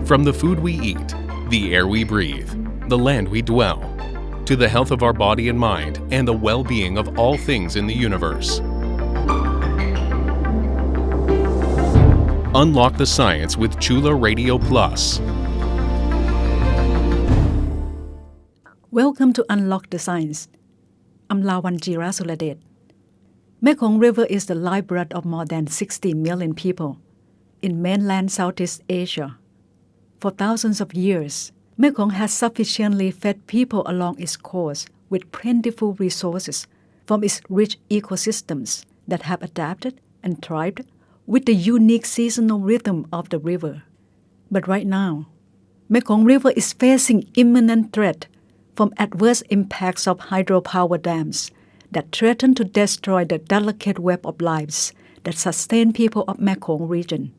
From the food we eat, the air we breathe, the land we dwell, to the health of our body and mind and the well-being of all things in the universe. Unlock the science with Chula Radio Plus. Welcome to Unlock the Science. I'm Lawan Jirasuladet. Mekong River is the lifeblood of more than 60 million people in mainland Southeast Asia. For thousands of years, Mekong has sufficiently fed people along its course with plentiful resources from its rich ecosystems that have adapted and thrived with the unique seasonal rhythm of the river. But right now, Mekong River is facing imminent threat from adverse impacts of hydropower dams that threaten to destroy the delicate web of lives that sustain people of Mekong region.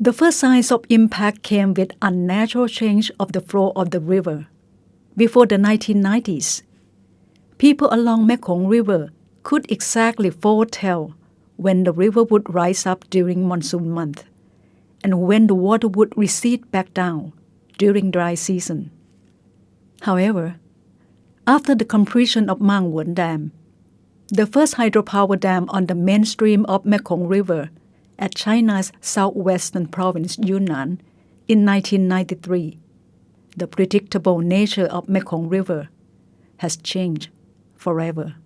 The first signs of impact came with unnatural change of the flow of the river. Before the 1990s, people along Mekong River could exactly foretell when the river would rise up during monsoon month and when the water would recede back down during dry season. However, after the completion of Manwan Dam, the first hydropower dam on the main stream of Mekong River at China's southwestern province Yunnan in 1993, the predictable nature of Mekong River has changed forever.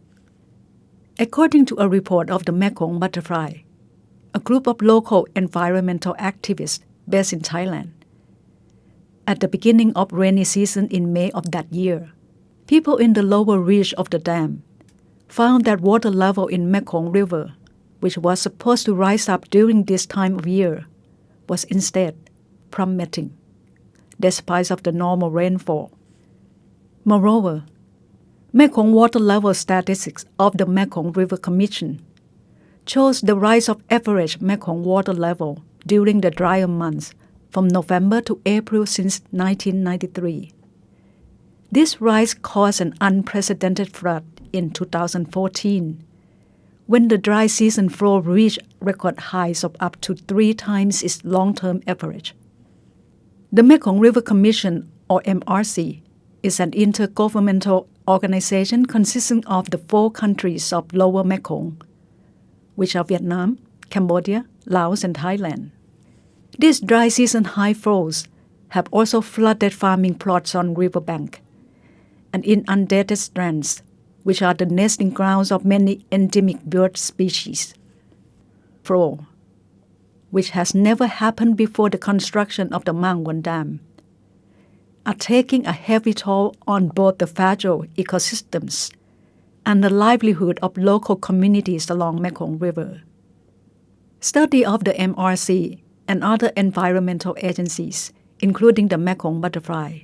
According to a report of the Mekong Butterfly, a group of local environmental activists based in Thailand, at the beginning of rainy season in May of that year, people in the lower reach of the dam found that water level in Mekong River, which was supposed to rise up during this time of year, was instead plummeting, despite of the normal rainfall. Moreover, Mekong water level statistics of the Mekong River Commission shows the rise of average Mekong water level during the drier months from November to April since 1993. This rise caused an unprecedented flood in 2014, when the dry season flow reached record highs of up to 3 times its long-term average. The Mekong River Commission, or MRC, is an intergovernmental organization consisting of the 4 countries of Lower Mekong, which are Vietnam, Cambodia, Laos, and Thailand. These dry season high flows have also flooded farming plots on riverbank and inundated strands, which are the nesting grounds of many endemic bird species. Flow, which has never happened before the construction of the Manwan Dam, are taking a heavy toll on both the fragile ecosystems and the livelihood of local communities along Mekong River. Study of the MRC and other environmental agencies, including the Mekong Butterfly,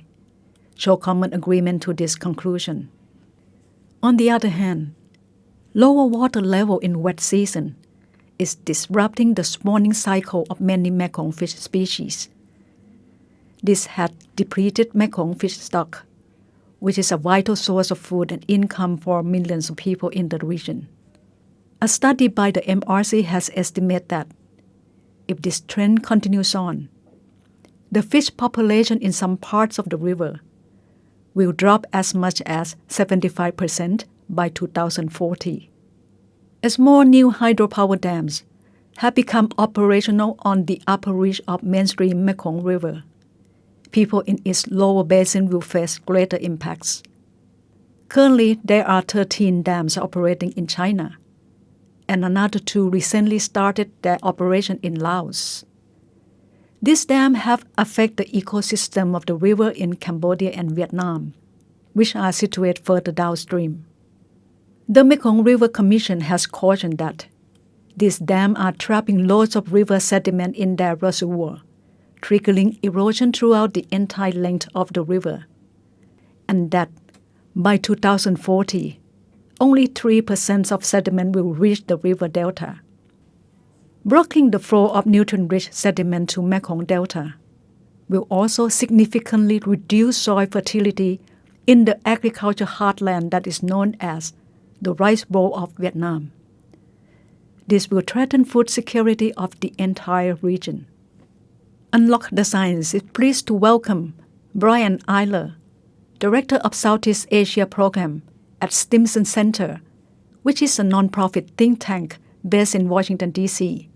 show common agreement to this conclusion. On the other hand, lower water level in wet season is disrupting the spawning cycle of many Mekong fish species. This had depleted Mekong fish stock, which is a vital source of food and income for millions of people in the region. A study by the MRC has estimated that if this trend continues on, the fish population in some parts of the river will drop as much as 75% by 2040. As more new hydropower dams have become operational on the upper reach of mainstream Mekong River, people in its lower basin will face greater impacts. Currently, there are 13 dams operating in China, and another 2 recently started their operation in Laos. These dams have affected the ecosystem of the river in Cambodia and Vietnam, which are situated further downstream. The Mekong River Commission has cautioned that these dams are trapping loads of river sediment in their reservoir, triggering erosion throughout the entire length of the river, and that by 2040, only 3% of sediment will reach the river delta. Blocking the flow of nutrient-rich sediment to Mekong Delta will also significantly reduce soil fertility in the agriculture heartland that is known as the Rice Bowl of Vietnam. This will threaten food security of the entire region. Unlock the Science is pleased to welcome Brian Eyler, Director of Southeast Asia Program at Stimson Center, which is a nonprofit think tank based in Washington, D.C.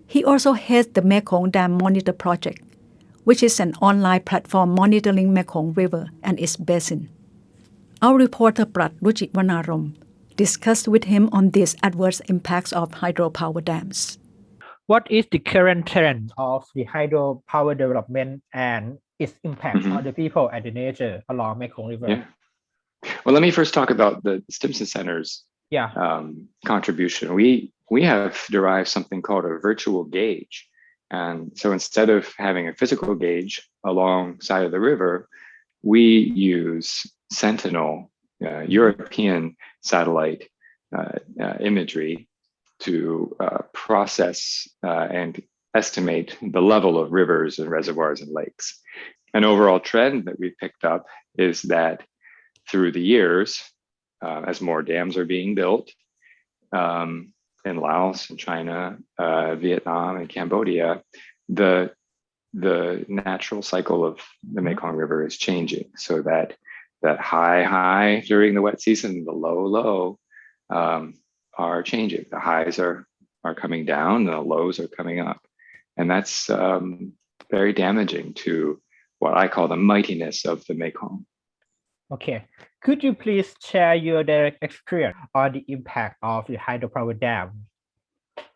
He also heads the Mekong Dam Monitor Project, which is an online platform monitoring Mekong River and its basin. Our reporter Prat Ruchit Wanarom discussed with him on these adverse impacts of hydropower dams. What is the current trend of the hydropower development and its impact on the people and the nature along Mekong River? Yeah. Well, let me first talk about the Stimson Center's Yeah. contribution. We have derived something called a virtual gauge. And so instead of having a physical gauge alongside of the river, we use Sentinel, European satellite imagery to process and estimate the level of rivers and reservoirs and lakes. An overall trend that we've picked up is that through the years, as more dams are being built in Laos and China, Vietnam and Cambodia, the natural cycle of the Mekong River is changing, so that high during the wet season, the low are changing. The highs are coming down, and the lows are coming up, and that's very damaging to what I call the mightiness of the Mekong. Okay. Could you please share your direct experience on the impact of the hydropower dam?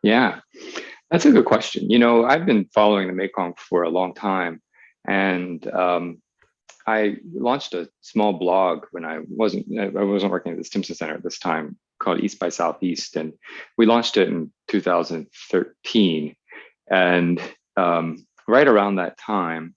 Yeah, that's a good question. You know, I've been following the Mekong for a long time, and I launched a small blog when I wasn't working at the Stimson Center at this time, called East by Southeast, and we launched it in 2013. And right around that time,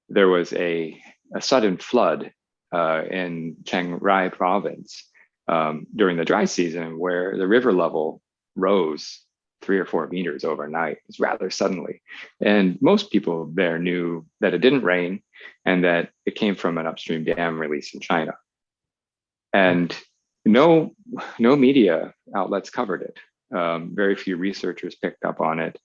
there was a sudden flood in Chiang Rai province during the dry season, where the river level rose 3 or 4 meters overnight. It was rather suddenly. And most people there knew that it didn't rain and that it came from an upstream dam release in China. And no media outlets covered it. Very few researchers picked up on it.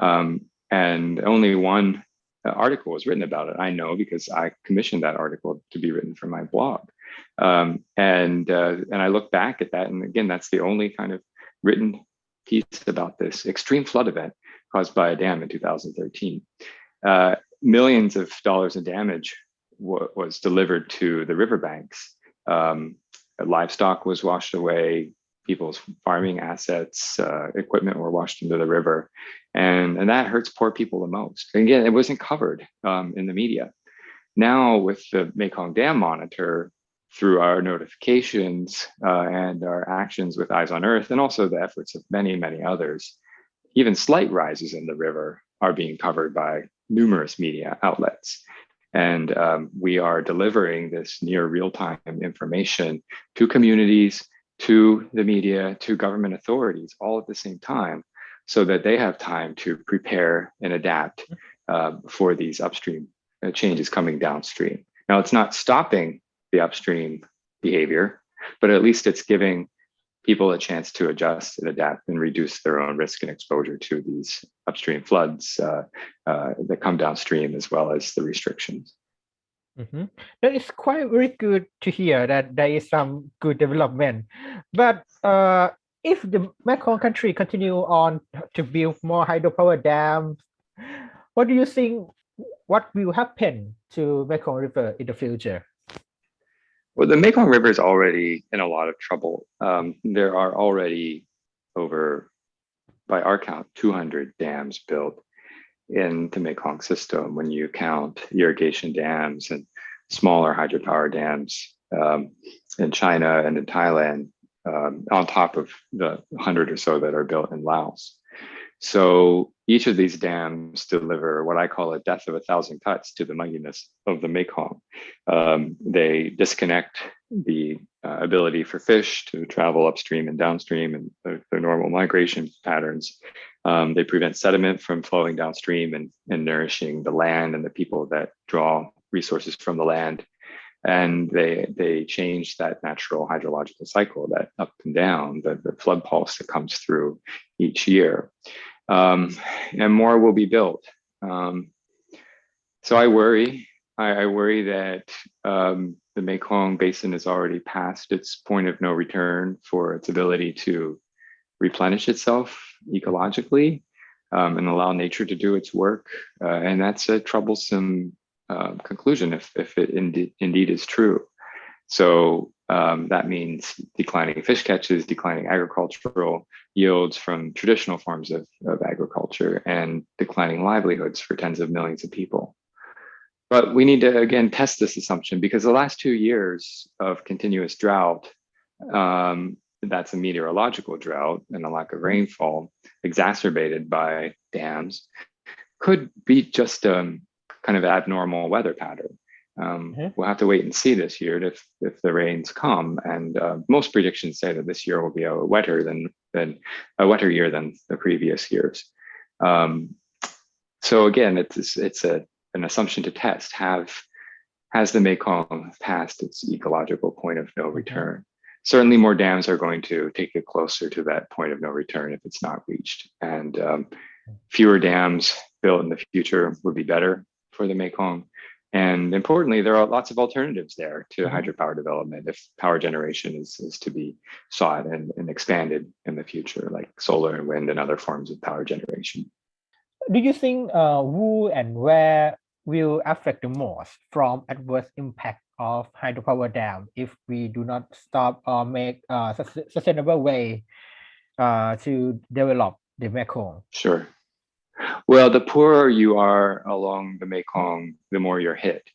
And only one article was written about it. I know because I commissioned that article to be written for my blog. And I look back at that, and again, that's the only kind of written piece about this extreme flood event caused by a dam in 2013. Millions of dollars in damage was delivered to the riverbanks. Livestock was washed away. People's farming assets, equipment were washed into the river. And that hurts poor people the most. And again, it wasn't covered in the media. Now with the Mekong Dam Monitor, through our notifications and our actions with Eyes on Earth, and also the efforts of many, many others, even slight rises in the river are being covered by numerous media outlets. And we are delivering this near real-time information to communities, to the media, to government authorities, all at the same time, so that they have time to prepare and adapt for these upstream changes coming downstream. Now, it's not stopping the upstream behavior, but at least it's giving people a chance to adjust and adapt and reduce their own risk and exposure to these upstream floods that come downstream, as well as the restrictions. Mm-hmm. That is quite very good to hear that there is some good development. But if the Mekong country continue on to build more hydropower dams, what do you think? What will happen to Mekong River in the future? Well, the Mekong River is already in a lot of trouble. There are already over, by our count, 200 dams built in the Mekong system when you count irrigation dams and smaller hydropower dams in China and in Thailand, on top of the 100 or so that are built in Laos. So each of these dams deliver what I call a death of 1,000 cuts to the mightiness of the Mekong. They disconnect the ability for fish to travel upstream and downstream and their normal migration patterns. They prevent sediment from flowing downstream and nourishing the land and the people that draw resources from the land. And they change that natural hydrological cycle, that up and down, the flood pulse that comes through each year. And more will be built. So I worry. I worry that the Mekong Basin has already passed its point of no return for its ability to replenish itself ecologically and allow nature to do its work. And that's a troublesome conclusion if it indeed is true. So that means declining fish catches, declining agricultural yields from traditional forms of agriculture, and declining livelihoods for tens of millions of people. But we need to, again, test this assumption because the last 2 years of continuous drought, that's a meteorological drought and a lack of rainfall exacerbated by dams, could be just a kind of abnormal weather pattern. We'll have to wait and see this year if the rains come. And most predictions say that this year will be a wetter year than the previous years. So again, it's an assumption to test. Has the Mekong passed its ecological point of no return? Certainly more dams are going to take it closer to that point of no return if it's not reached. And fewer dams built in the future would be better for the Mekong. And importantly, there are lots of alternatives there to hydropower development if power generation is to be sought and expanded in the future, like solar and wind and other forms of power generation. Do you think who and where will affect the most from adverse impact of hydropower dam if we do not stop or make a sustainable way to develop the Mekong? Sure. Well, the poorer you are along the Mekong, the more you're hit.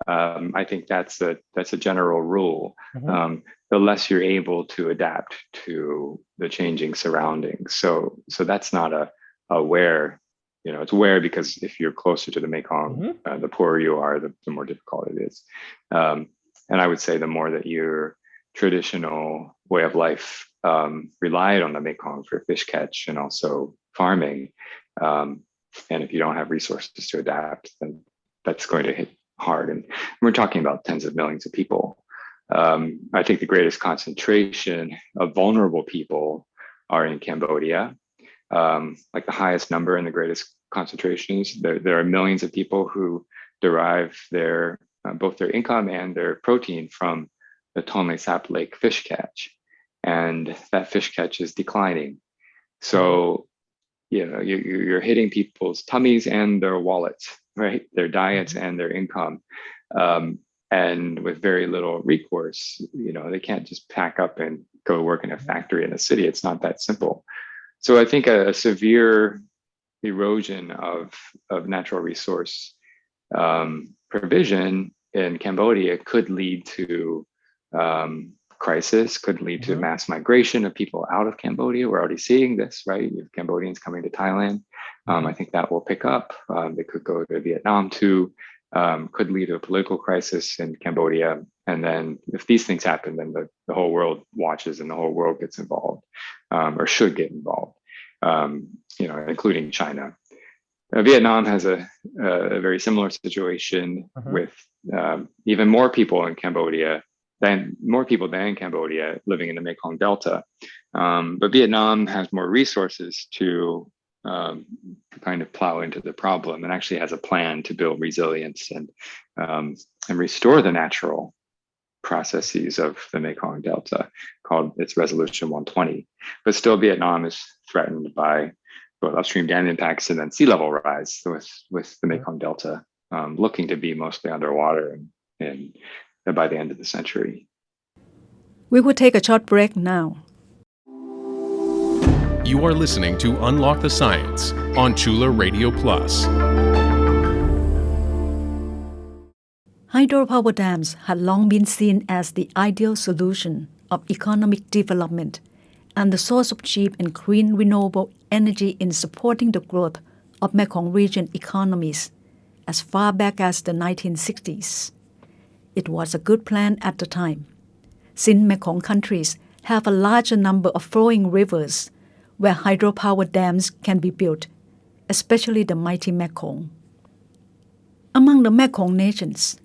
I think that's a general rule. The less you're able to adapt to the changing surroundings. So that's not a where. It's where because if you're closer to the Mekong, the poorer you are, the more difficult it is. And I would say the more that your traditional way of life relied on the Mekong for fish catch and also farming, and if you don't have resources to adapt, then that's going to hit hard. And we're talking about tens of millions of people. I think the greatest concentration of vulnerable people are in Cambodia. Like the highest number and the greatest concentrations. There are millions of people who derive both their income and their protein from the Tonle Sap Lake fish catch. And that fish catch is declining. So, you're hitting people's tummies and their wallets, right? Their diets and their income. And with very little recourse, they can't just pack up and go work in a factory in a city. It's not that simple. So I think a severe erosion of natural resource provision in Cambodia could lead to crisis, could lead to mass migration of people out of Cambodia. We're already seeing this, right? You have Cambodians coming to Thailand. I think that will pick up. They could go to Vietnam too. Could lead to a political crisis in Cambodia. And then if these things happen, then the whole world watches and the whole world gets involved or should get involved, including China. Vietnam has a very similar situation with even more people in Cambodia than Cambodia living in the Mekong Delta. But Vietnam has more resources to kind of plow into the problem and actually has a plan to build resilience and restore the natural processes of the Mekong Delta, called its Resolution 120. But still, Vietnam is threatened by both upstream dam impacts and then sea level rise with the Mekong Delta looking to be mostly underwater and by the end of the century. We will take a short break now. You are listening to Unlock the Science on Chula Radio Plus. Hydropower dams had long been seen as the ideal solution of economic development and the source of cheap and clean renewable energy in supporting the growth of Mekong region economies as far back as the 1960s. It was a good plan at the time, since Mekong countries have a larger number of flowing rivers where hydropower dams can be built, especially the mighty Mekong. Among the Mekong nations,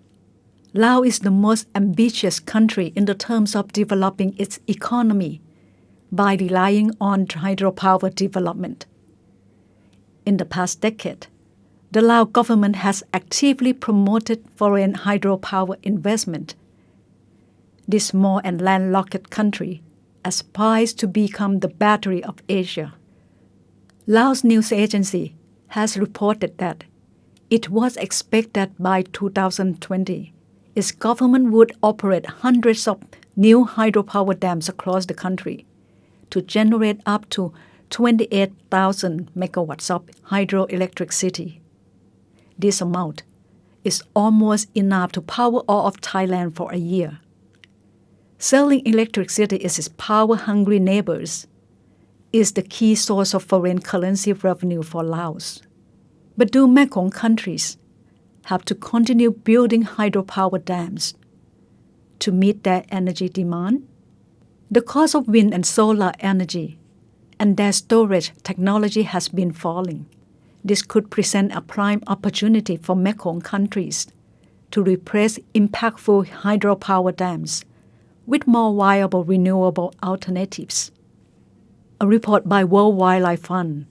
Laos is the most ambitious country in the terms of developing its economy by relying on hydropower development. In the past decade, the Lao government has actively promoted foreign hydropower investment. This small and landlocked country aspires to become the battery of Asia. Laos news agency has reported that it was expected that by 2020, its government would operate hundreds of new hydropower dams across the country to generate up to 28,000 megawatts of hydroelectricity. This amount is almost enough to power all of Thailand for a year. Selling electricity to its power-hungry neighbors is the key source of foreign currency revenue for Laos. But do Mekong countries have to continue building hydropower dams to meet their energy demand? The cost of wind and solar energy and their storage technology has been falling. This could present a prime opportunity for Mekong countries to replace impactful hydropower dams with more viable renewable alternatives. A report by World Wildlife Fund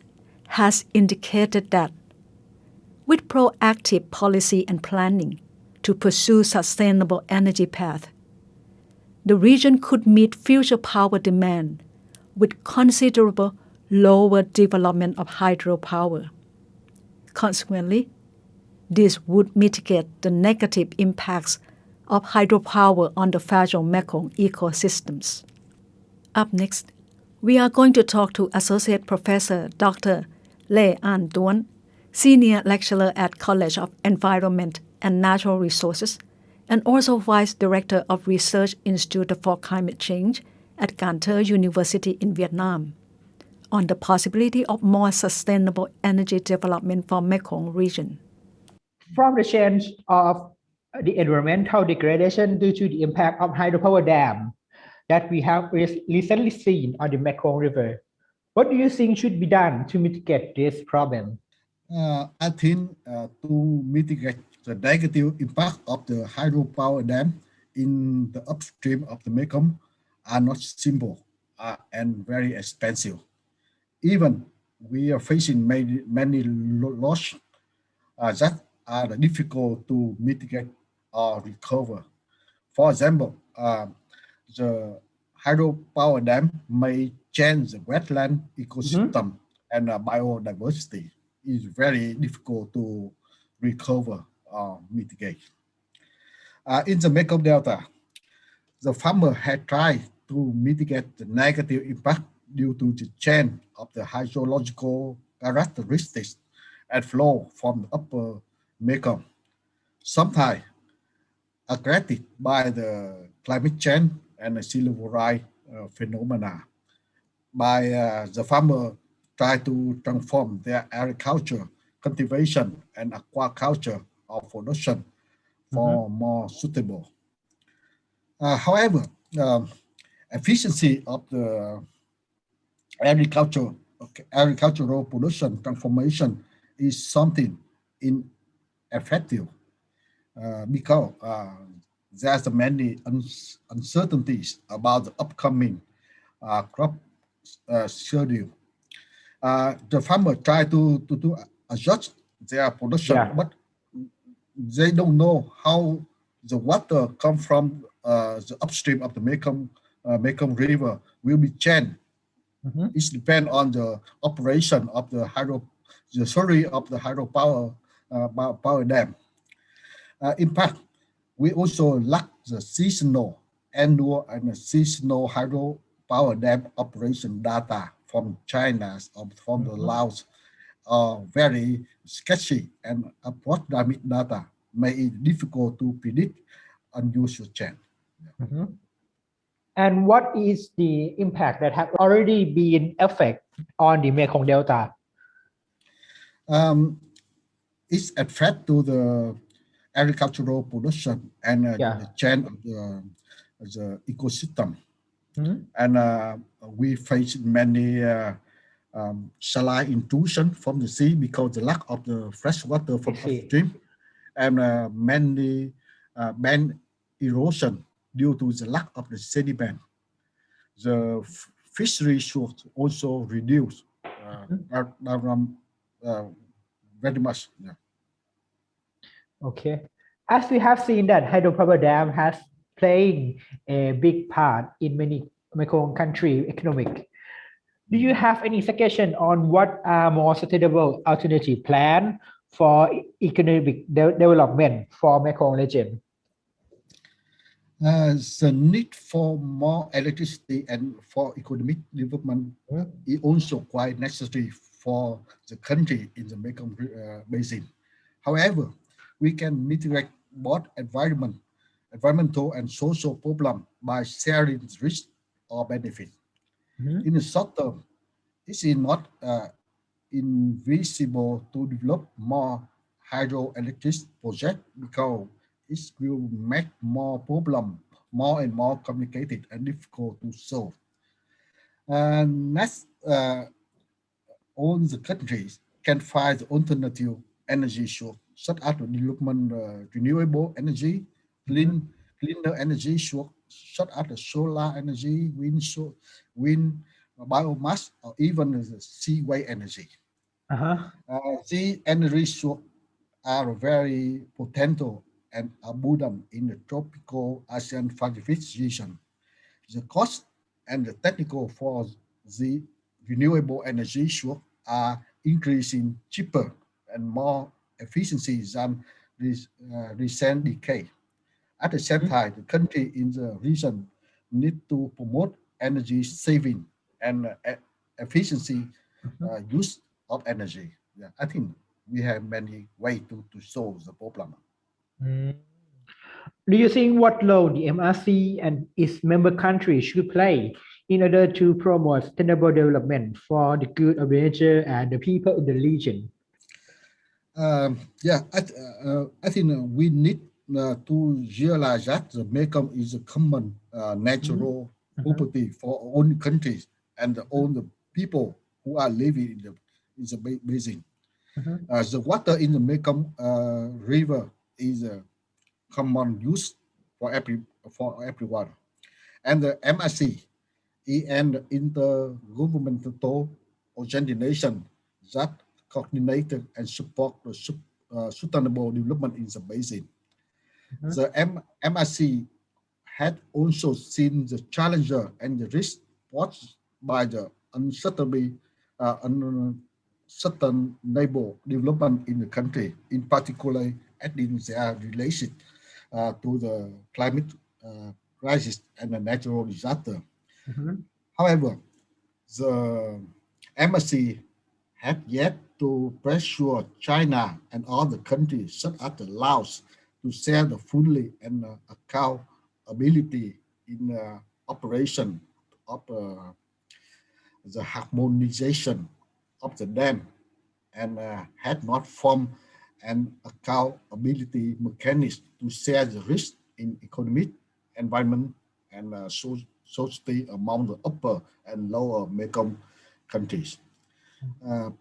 has indicated that with proactive policy and planning to pursue sustainable energy path, the region could meet future power demand with considerable lower development of hydropower. Consequently, this would mitigate the negative impacts of hydropower on the fragile Mekong ecosystems. Up next, we are going to talk to Associate Professor Dr. Anh Tuan, Senior Lecturer at College of Environment and Natural Resources, and also Vice Director of Research Institute for Climate Change at Tho University in Vietnam, on the possibility of more sustainable energy development for Mekong region. From the change of the environmental degradation due to the impact of hydropower dam that we have recently seen on the Mekong River, what do you think should be done to mitigate this problem? I think to mitigate the negative impact of the hydropower dam in the upstream of the Mekong are not simple and very expensive. Even we are facing many losses that are difficult to mitigate or recover. For example, the hydropower dam may change the wetland ecosystem and biodiversity. Is very difficult to recover or mitigate. In the Mekong Delta, the farmer had tried to mitigate the negative impact due to the change of the hydrological characteristics and flow from the upper Mekong, sometimes aggravated by the climate change and the sea level rise phenomena. By the farmer try to transform their agriculture, cultivation, and aquaculture or production for more suitable. However, efficiency of the agricultural production transformation is something ineffective because there's many uncertainties about the upcoming crop schedule. The farmer try to adjust their production, but they don't know how the water come from the upstream of the Mekong River will be changed. It depends on the operation of the hydropower power dam. In fact, we also lack the seasonal, annual, and seasonal hydropower dam operation data from China or from the Laos are very sketchy, and approximate data may be difficult to predict unusual change. And what is the impact that have already been effect on the Mekong Delta? It's affect to the agricultural production and the change of the ecosystem. And we face many saline intrusion from the sea because the lack of the fresh water from upstream, and many bank erosion due to the lack of the sediment. The fishery should also reduce very much. Okay. As we have seen that hydropower dam has playing a big part in many Mekong country economic. Do you have any suggestion on what are more sustainable alternative plan for economic development for Mekong region? The need for more electricity and for economic development is also quite necessary for the country in the Mekong Basin. However, we can mitigate both environmental and social problems by sharing risk or benefit. In the short term, it is not invisible to develop more hydroelectric projects because it will make more problem more and more complicated and difficult to solve. And next, all the countries can find alternative energy source, such as the development renewable energy, cleaner energy source, such as the solar energy, wind, biomass, or even the seaway energy. The energy sources are very potential and abundant in the tropical Asian Pacific region. The cost and the technical for the renewable energy source are increasing cheaper and more efficiency than this recent decade. At the same time, the country in the region need to promote energy saving and efficiency use of energy. Yeah, I think we have many ways to solve the problem. Do you think what role the MRC and its member countries should play in order to promote sustainable development for the good of the nature and the people in the region? I think we need to realize that the Mekong is a common natural property for all countries and all the people who are living in the basin. The water in the Mekong River is a common use for everyone, and the MRC and intergovernmental organization that coordinated and support the sustainable development in the basin. The MRC had also seen the challenger and the risk posed by the unsustainable development in the country, in particular adding their relation to the climate crisis and the natural disaster. However, the embassy have yet to pressure China and other countries such as Laos to share the fully and accountability in the operation of the harmonization of the dam and had not formed an accountability mechanism to share the risk in economic, environment, and society among the upper and lower Mekong countries.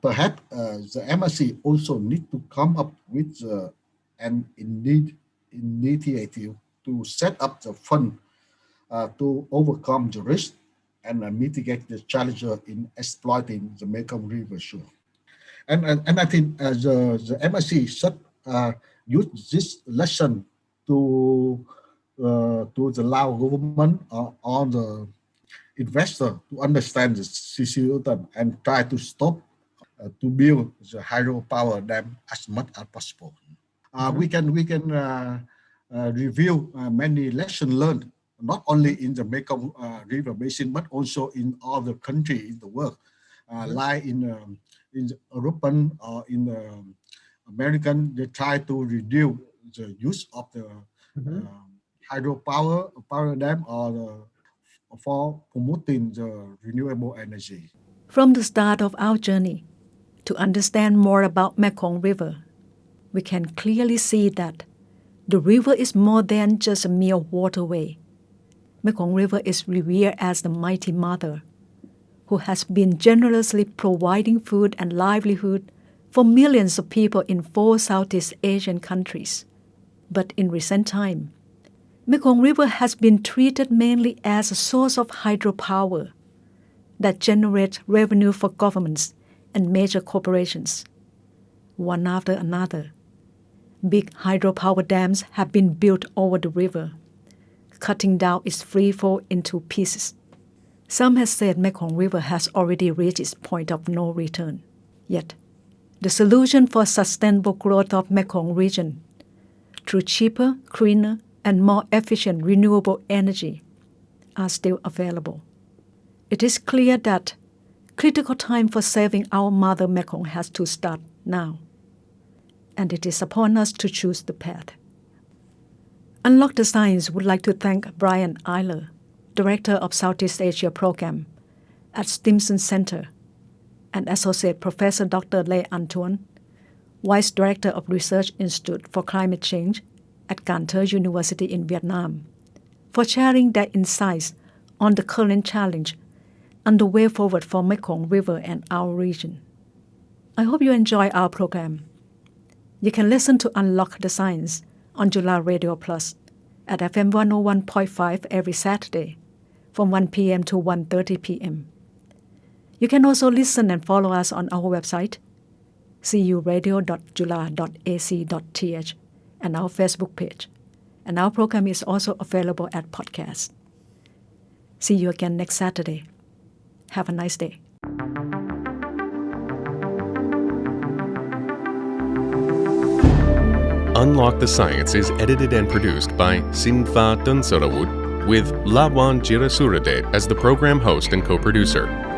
Perhaps the MRC also need to come up with an initiative to set up the fund to overcome the risk and mitigate the challenges in exploiting the Mekong River shore. And I think the MRC should use this lesson to the Lao government or the investor to understand the situation and try to stop to build the hydropower dam as much as possible. We can review many lessons learned, not only in the Mekong River basin, but also in other countries in the world, like in the European or in the American. They try to reduce the use of the hydropower dam or for promoting the renewable energy. From the start of our journey, to understand more about Mekong River, we can clearly see that the river is more than just a mere waterway. Mekong River is revered as the mighty mother, who has been generously providing food and livelihood for millions of people in 4 Southeast Asian countries. But in recent time, Mekong River has been treated mainly as a source of hydropower that generates revenue for governments and major corporations, one after another. Big hydropower dams have been built over the river, cutting down its free fall into pieces. Some have said Mekong River has already reached its point of no return. Yet, the solution for sustainable growth of Mekong region through cheaper, cleaner, and more efficient renewable energy are still available. It is clear that critical time for saving our mother Mekong has to start now, and it is upon us to choose the path. Unlock the Science would like to thank Brian Eyler, Director of Southeast Asia Program at Stimson Center, and Associate Professor Dr. Anh Tuan, Vice Director of Research Institute for Climate Change at Tho University in Vietnam, for sharing their insights on the current challenge and the way forward for Mekong River and our region. I hope you enjoy our program. You can listen to Unlock the Science on Chula Radio Plus at FM 101.5 every Saturday from 1 p.m. to 1:30 p.m. You can also listen and follow us on our website, curadio.chula.ac.th, and our Facebook page. And our program is also available at podcast. See you again next Saturday. Have a nice day. Unlock the Science is edited and produced by Sinfa Tunsarawut with Lawan Jirasuradet as the program host and co-producer.